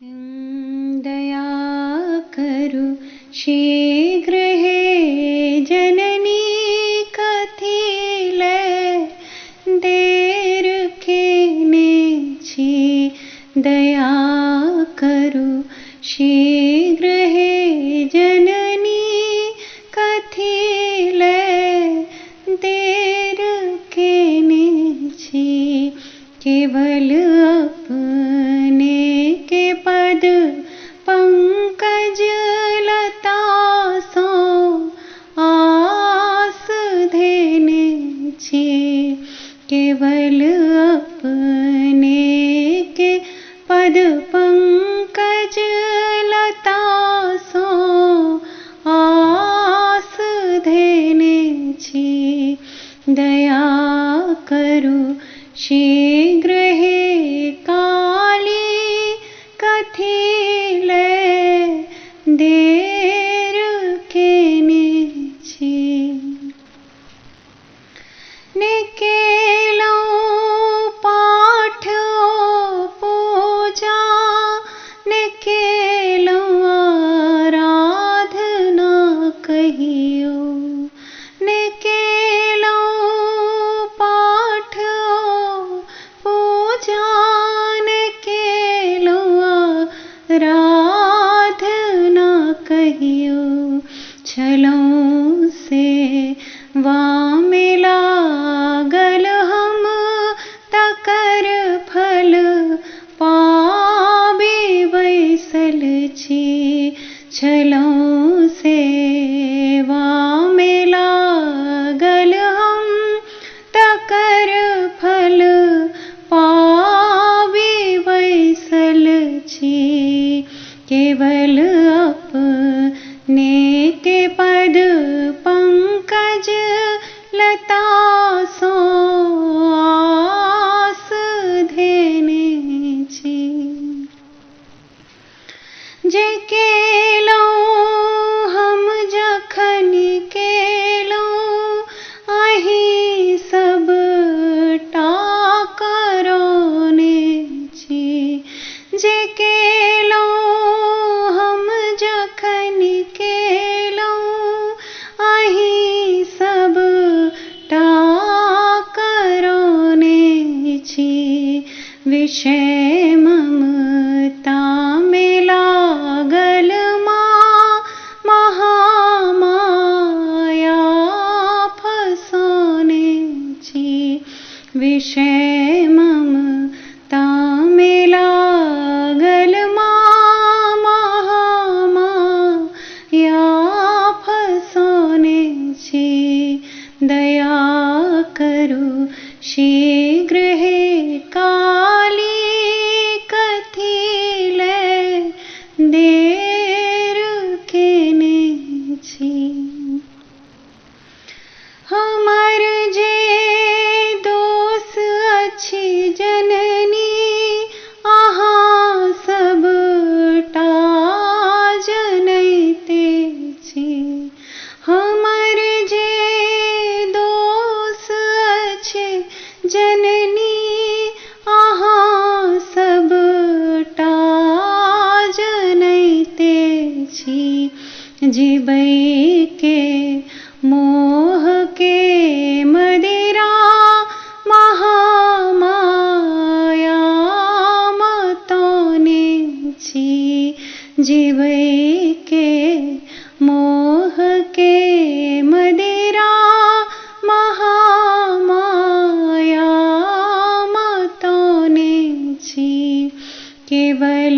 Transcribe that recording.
दया करु शीघ्र हे जननी कथिले देर केने छी। दया करु शीघ्र हे जननी कथिले देर केने छी। केवल अपने के पद पंकज लता सो आस धेने छी। केवल अपने के पद पंकज लता सो आस धेने छी। दया करु शीघ्र हे काली कथिले देर केने छी। ने केलौ पाठ पूजा ने केलौ आराधना कहियो। ने केलौ पाठ पूजा ने केलौ आराधना कहियो। छलौ से वामे लागल हम तकर फल पाबे बैसल छी। छलौ से वामे लागल हम तकर फल पाबे बैसल छी। केवल अपने के पद पंकज लता सो आस धेने छी। जे केलौ हम जखन केलौ अहि सब टा करौने छी। जे केलौ हम जखन केलौ अहि सब टा करौने छी। विषय ममता में लागल माँ महामाया फसौने छी। विषय ममता में लागल माँ महामाया फसौने छी। दया करु शीघ्र हे काली कथिले देर केने छी। हमर जे दोष अछि जननी अहाँ सबटा जनैते छी। हमर जे दोष अछि जननी अहाँ सबटा जनैते छी। जीबै के मोह के मदिरा महामाया मतौने छी। जीबै के मोह के मदिरा महामाया मतौने छी। केवल